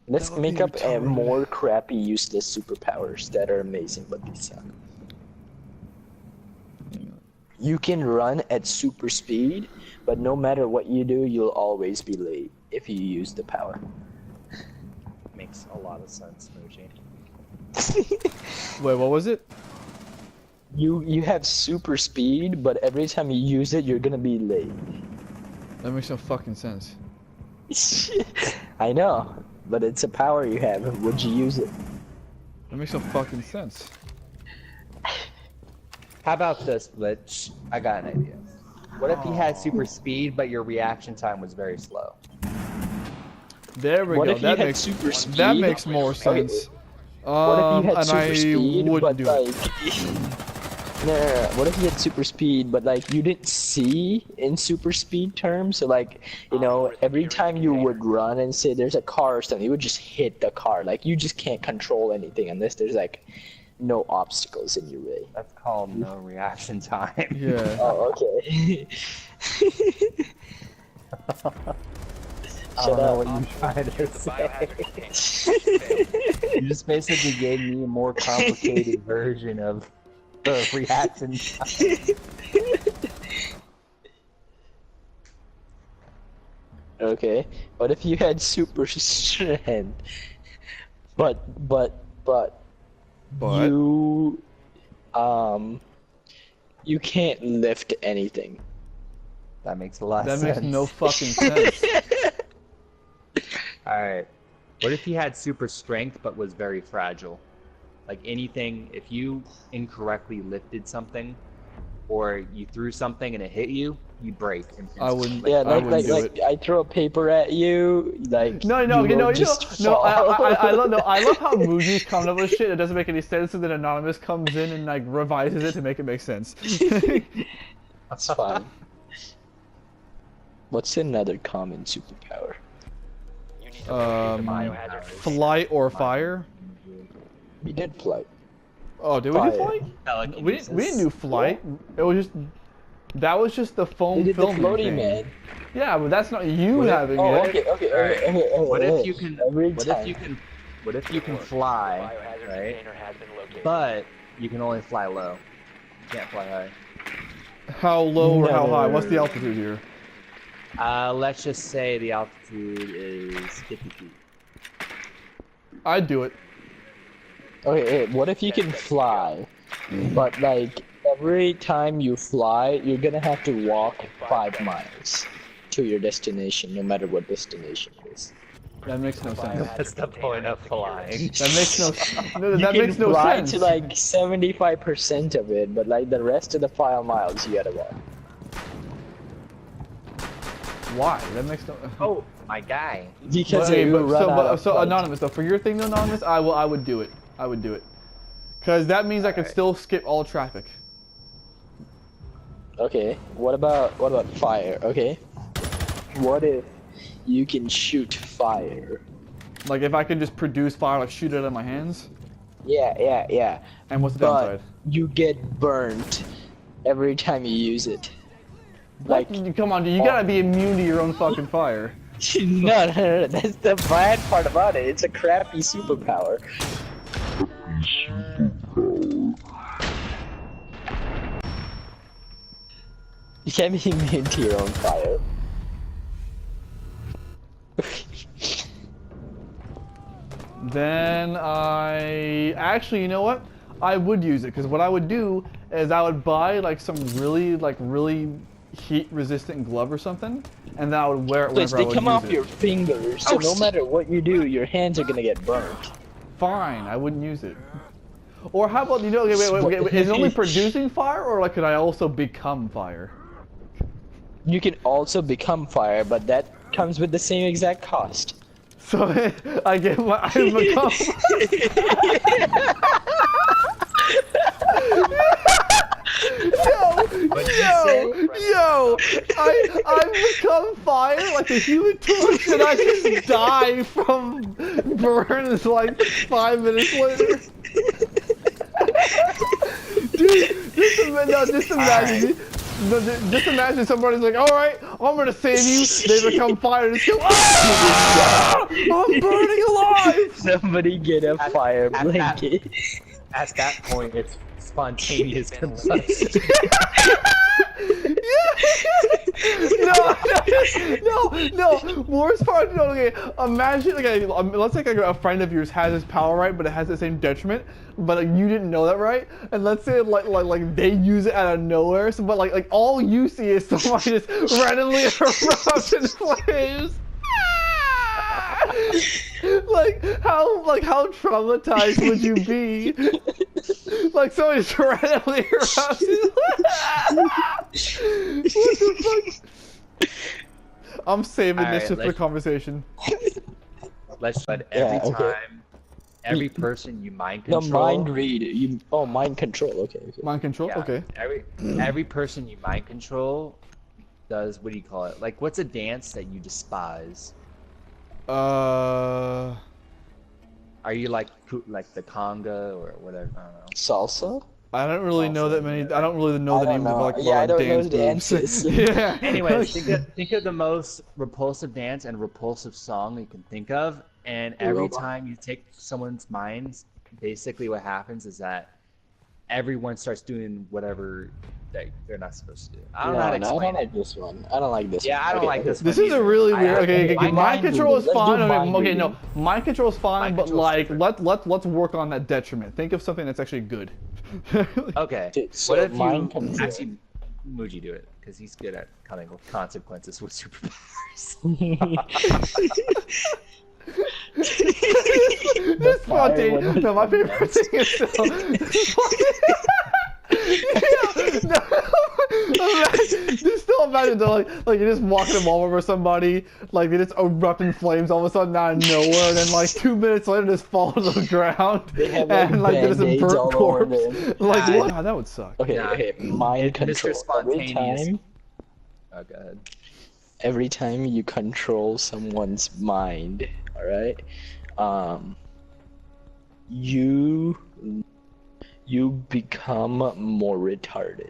Let's make up more crappy, useless superpowers that are amazing, but they suck. You can run at super speed, but no matter what you do, you'll always be late if you use the power. Makes a lot of sense, Moji. Wait, what was it? You have super speed, but every time you use it, you're gonna be late. That makes no fucking sense. I know, but it's a power you have. Would you use it? That makes no fucking sense. How about this, Blitch? I got an idea. What if you had super speed, but your reaction time was very slow? There we What go. if you had super speed? That makes more sense. What if you had super speed, wouldn't but do it. no. What if you had super speed, but like you didn't see in super speed terms? So like, you know, every time you would run and say there's a car or something, you would just hit the car. Like you just can't control anything unless there's like no obstacles in your way. That's called no reaction time. Yeah. Oh, okay. I don't know what you're trying to say. You just basically gave me a more complicated version of the reaction time. Okay. What if you had super strength, but you can't lift anything? That makes a lot of That sense. makes no fucking sense. Alright. What if you had super strength but was very fragile? Like anything, if you incorrectly lifted something, or you threw something and it hit you, you break. I wouldn't. Yeah, I wouldn't do like it. I throw a paper at you, like No. I love how Muji's coming up with shit that doesn't make any sense, and then Anonymous comes in and like revises it to make it make sense. That's fine. What's another common superpower? Flight or fire? We did flight. Oh, did we do Fire. flight? We didn't do flight. It was just that was just the foam We did the filming floaty thing. man. Yeah, but that's not you having Oh, it. okay. What if you can? Every What time. if you can? What if you can fly, right? But you can only fly low. You can't fly high. How low or how No. high? What's the altitude here? Let's just say the altitude is 50 feet. I'd do it. Okay, hey, what if you can fly, but like every time you fly, you're gonna have to walk 5 miles to your destination, no matter what destination it is. That makes no sense. That's the point of flying. That makes no. You That can makes no fly sense. to like 75% of it, but like the rest of the 5 miles, you gotta walk. Why? That makes no. Oh, my guy. Because Okay, you but, run out of so flight. Anonymous though, for your thing though, Anonymous, I would do it. I would do it. Cause that means I could still skip all traffic. Okay, what about fire? Okay, what if you can shoot fire? Like if I can just produce fire, like shoot it out of my hands. Yeah. And what's the But downside? you get burnt every time you use it. Like, Come on, dude, you gotta be immune to your own fucking fire. no, that's the bad part about it. It's a crappy superpower. You can't be immune to your own fire. Then actually, you know what? I would use it because what I would do is I would buy like some really heat-resistant glove or something, and then I would wear it Because whenever they I would come use off it. your fingers, so no matter what you do, your hands are gonna get burnt. Fine, I wouldn't use it. Or how about okay, wait, is it only producing fire, or like could I also become fire? You can also become fire, but that comes with the same exact cost. So I become. Yo! I become fire like a human torch, and I just die from burns like 5 minutes later. Dude, just imagine. Just imagine somebody's like, all right, I'm gonna save you. They become fire and just go, ah! I'm burning alive. Somebody get a fire blanket. At that point, it's spontaneous combustion. No. Worst part, no. Okay, imagine, okay, let's say like a friend of yours has this power, right? But it has the same detriment. But like, you didn't know that, right? And let's say like they use it out of nowhere. So, but like all you see is somebody just randomly erupts in flames. Like how traumatized would you be? Like somebody just randomly erupts. What the fuck? I'm saving this shit for the conversation. Let's let every person you mind No, control. mind read. Mind control. Okay. Mind control. Yeah, Okay. Every person you mind control does, what do you call it? Like, what's a dance that you despise? Are you like the conga or whatever? I don't know. Salsa. I don't really know that many. I don't really know the names of like I don't know the dance dances. Yeah. Anyways, think of the most repulsive dance and repulsive song you can think of, and every time you take someone's minds, basically what happens is that everyone starts doing whatever they're not supposed to do. I don't know how to explain I don't like this one. I don't like this one. I don't like this one. This is a really weird. Okay, mind mind control is reading. Let's fine. do Okay, mind no, reading. mind control is fine, Mind but control's like different. let's work on that detriment. Think of something that's actually good. Okay. Okay, so What if mind you control. actually Muji do it? Because he's good at coming with consequences with superpowers. This spontaneous. No, my favorite thing is still. Just still imagine though, like you're just walking in Walmart with somebody, like they just erupt in flames all of a sudden out of nowhere, and then like 2 minutes later just fall to the ground, They have, and like there's a Band-Aids burnt all over corpse. them. Like what? God, that would suck. Okay, Nah, mind Mr. control. Spontaneous. Oh, go ahead. Every time you control someone's mind, all right, you become more retarded.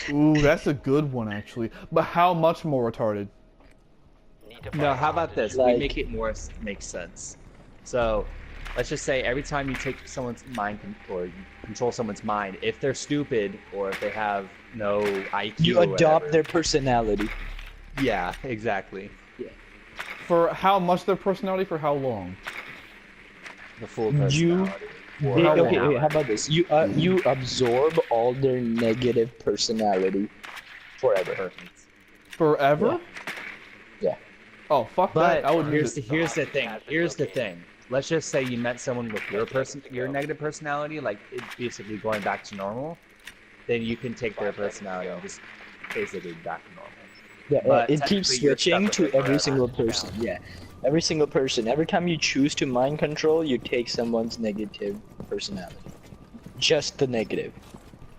Ooh, that's a good one actually. But how much more retarded? No, how about this? Like- We make it more make sense. So, let's just say every time you take someone's mind or you control someone's mind, if they're stupid or if they have no IQ, You or adopt whatever- their personality. Yeah, exactly. For how much their personality? For how long? The full You- personality. Okay, how about this? You absorb all their negative personality forever. Perfect. Forever? Yeah. Oh fuck But that! I would here's use the it. thing. Here's the thing. Let's just say you met someone with your negative personality, like it basically going back to normal. Then you can take their personality and just basically back to normal. Yeah, But it keeps technically you're switching stuck to with it every forever. single person. Yeah, every single person. Every time you choose to mind control, you take someone's negative personality. Just the negative.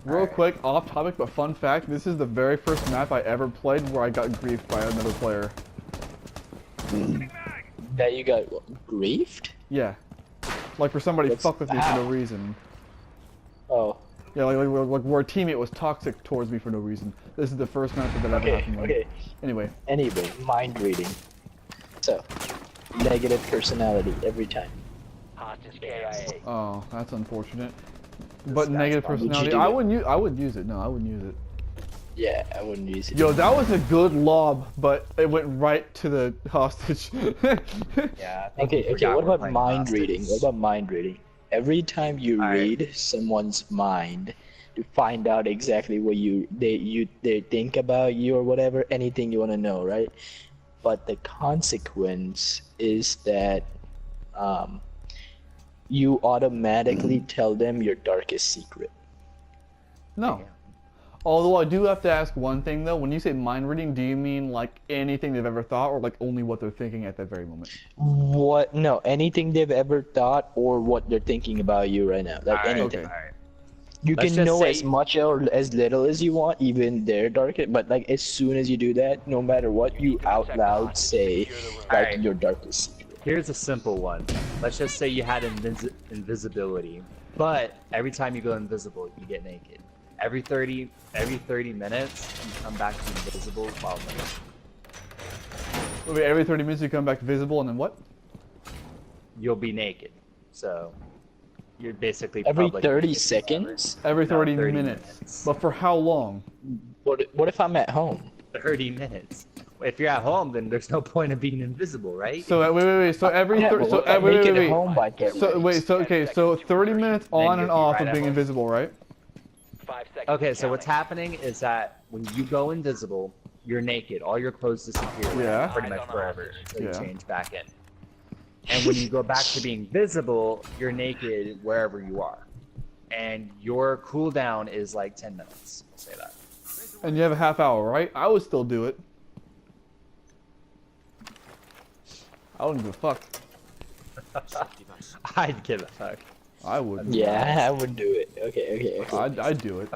Real quick, off topic, but fun fact: this is the very first map I ever played where I got griefed by another player. That you got griefed? Yeah, like for somebody What's- fuck with me for how? no reason. Oh. Yeah, like where a teammate was toxic towards me for no reason. This is the first match that ever Okay. happened. Like. Okay. Anyway, Anyway, mind reading. So, negative personality every time. oh, that's unfortunate. But guy's negative why would you personality, do I that? wouldn't use. I wouldn't use it. No, I wouldn't use it. Yeah, I wouldn't use it. Yo, that was a good lob, but it went right to the hostage. Yeah. Okay, what about mind reading? What about mind reading? Every time you Alright. read someone's mind to find out exactly what they think about you or whatever, anything you want to know, right? But the consequence is that you automatically tell them your darkest secret. No. Although I do have to ask one thing though. When you say mind reading, do you mean like anything they've ever thought, or like only what they're thinking at that very moment? What? No, anything they've ever thought or what they're thinking about you right now. Like anything. okay. You Let's can just know say- as much or as little as you want, even their darkest. But like as soon as you do that, no matter what you out loud say, like Alright. your darkest secret. Here's a simple one. Let's just say you had invisibility, But every time you go invisible, you get naked. Every 30 minutes, you come back to invisible 12 minutes. Wait, every 30 minutes you come back visible, and then what? You'll be naked. So you're basically Every public 30 naked seconds? Every No, 30 minutes. But for how long? What if I'm at home? 30 minutes. If you're at home, then there's no point of being invisible, right? So wait. So every Yeah, so well, wait, make wait, it wait. home by getting So ready. wait, so okay, so 30 minutes Then on you'll and be off right of at being home. invisible, right? 5 seconds. Okay, so what's happening is that when you go invisible, you're naked. All your clothes disappear. Yeah. Pretty much forever. So you Yeah. change back in. And when you go back to being visible, you're naked wherever you are. And your cooldown is like 10 minutes. I'll say that. And you have a half hour, right? I would still do it. I wouldn't give a fuck. I'd give a fuck. I would. Yeah, I would do it. Okay. I'd do it.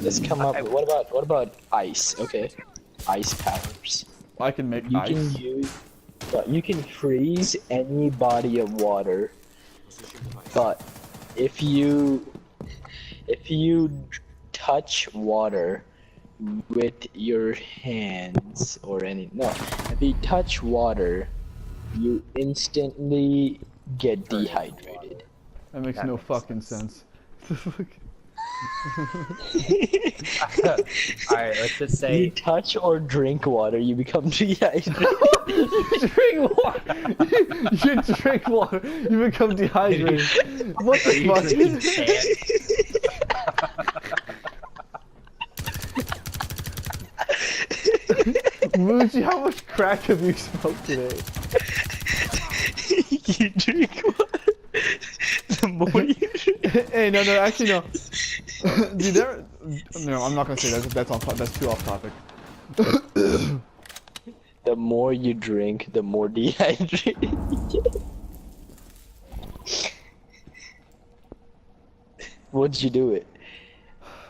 Let's come up with, what about ice? Okay. Ice powers. I can make You ice. can use you can freeze any body of water. But if you touch water with your hands if you touch water, you instantly get dehydrated. That makes That no makes fucking sense. sense. Alright, let's just say You touch or drink water, you become dehydrated. You drink water. You drink water. You become dehydrated. What the you drinking sand? Muji, how much crack have you smoked today? You drink water. The more you drink. Hey, no, actually no. Dude, no, I'm not gonna say that. That's too off topic. The more you drink, the more dehydrated you get. Would you do it?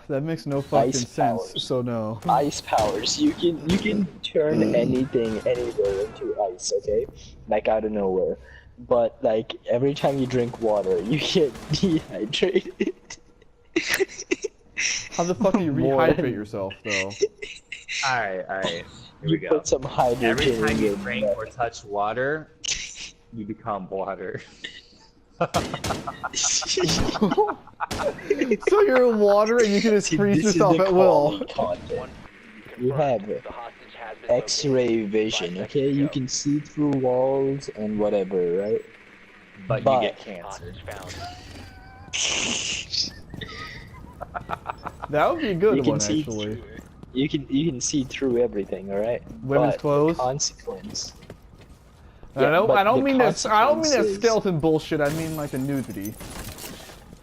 That makes no fucking Ice sense. powers. So no. Ice powers. You can turn anything anywhere into ice, okay? Like out of nowhere. But like every time you drink water, you get dehydrated. How the fuck do you More rehydrate than- yourself though? Alright. Here You we go. put some hydrogen Every time in you your drink or touch water, you become water. So you're in water and you can just freeze This is yourself the at will. quality content. You have X-ray vision, okay? You can see through walls and whatever, right? But you But- get cancer. That would be a good You can one see actually. You can see through everything, all right? Women's But clothes? The consequence. I don't the mean that. I don't mean that consequences- skeleton bullshit. I mean like the nudity.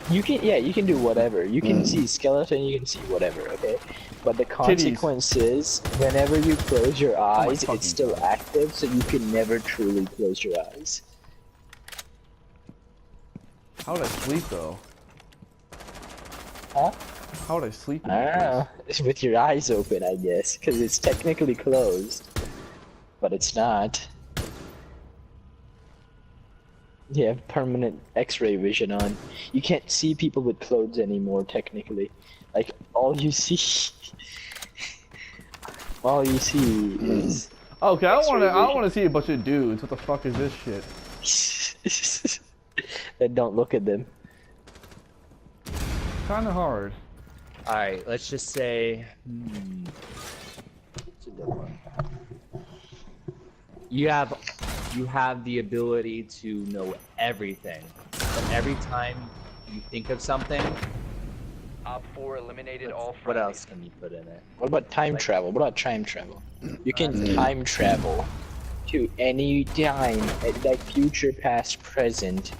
You can do whatever. You can see skeleton, you can see whatever, okay? But the consequence is, whenever you close your eyes, fucking it's still active, so you can never truly close your eyes. How would I sleep though? Huh? How would I sleep? In I that don't know. With your eyes open, I guess, because it's technically closed, but it's not. You have permanent X-ray vision on. You can't see people with clothes anymore, technically. Like all you see is Okay, I don't X-ray want vision. to see a bunch of dudes. What the fuck is this shit? Then don't look at them. Kind of hard. Alright, let's just say... It's a good one. You have the ability to know everything. But every time you think of something, Op 4 eliminated all what friendlies. else can you put in it? What about time travel? What about time travel? You can time travel to any time, like future, past, present.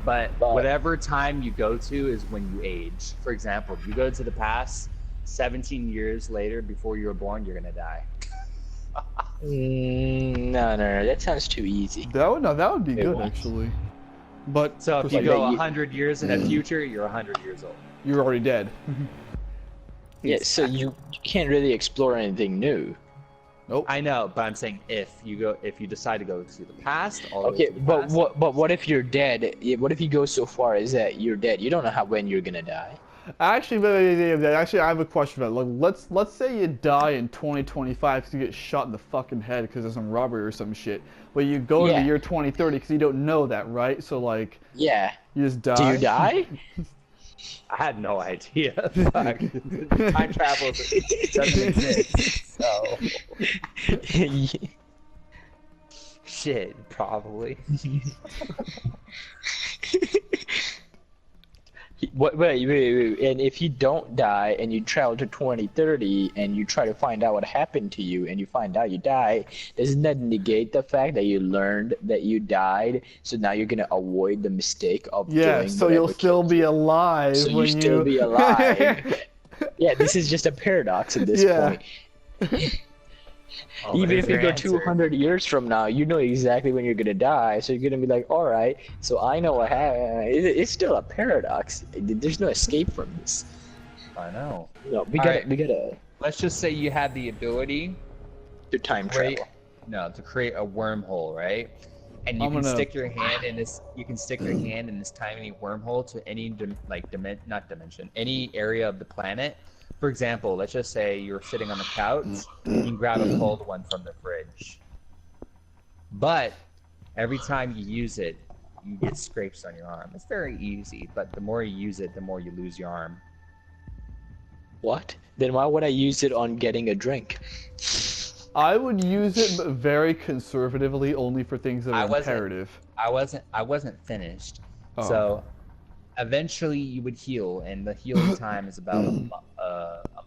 But But- whatever time you go to is when you age. For example, if you go to the past, 17 years later, before you were born, you're gonna die. No, that sounds too easy. That would be It good won't. actually. But So if you Like go that you- 100 years in the future, you're 100 years old. you're already dead. Yeah, so you can't really explore anything new. Nope. I know, but I'm saying if you decide to go to the past, all the way Okay, to the but past, what if you're dead? What if you go so far as that you're dead? You don't know when you're gonna die. Actually, I have a question about it. Like, let's say you die in 2025 because you get shot in the fucking head because of some robbery or some shit. But you go to the Yeah. year 2030 because you don't know that, right? So like, Yeah. you just die. Do you die? I had no idea. Fuck. Time travel doesn't exist. So shit, probably. Wait. And if you don't die and you travel to 2030 and you try to find out what happened to you and you find out you die, doesn't that negate the fact that you learned that you died? So now you're gonna avoid the mistake of Yeah, doing so you'll whatever still killed be you. alive So when you still be alive. Yeah, this is just a paradox at this Yeah. point. Oh, Even there's if you your go answer. 200 years from now, you know exactly when you're gonna die. So you're gonna be like, all right, so I know what happened. It's still a paradox. There's no escape from this. I know. No, we All gotta, right. we gotta Let's just say you had the ability do time create, travel. to create a wormhole, right? And you I'm can gonna- stick your hand in this. You can stick your hand in this tiny wormhole to any any area of the planet. For example, let's just say you're sitting on the couch. You can grab a cold one from the fridge. But every time you use it, you get scrapes on your arm. It's very easy, but the more you use it, the more you lose your arm. What? Then why would I use it on getting a drink? I would use it, but very conservatively, only for things that I are wasn't- imperative. I wasn't finished. Oh. So eventually you would heal, and the healing time is about a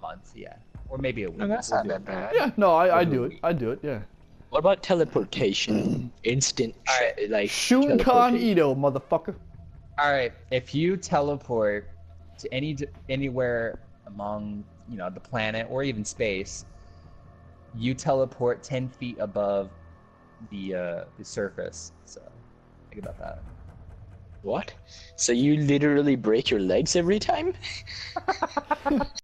month, yeah, or maybe a week. that's We'll not do that it. bad. Yeah, no, I do it. I do it. Yeah. What about teleportation? Instant, Alright. like Shunkan teleportation. Ito, motherfucker. All right, if you teleport to anywhere among the planet or even space, you teleport 10 feet above the surface. So think about that. What? So you literally break your legs every time?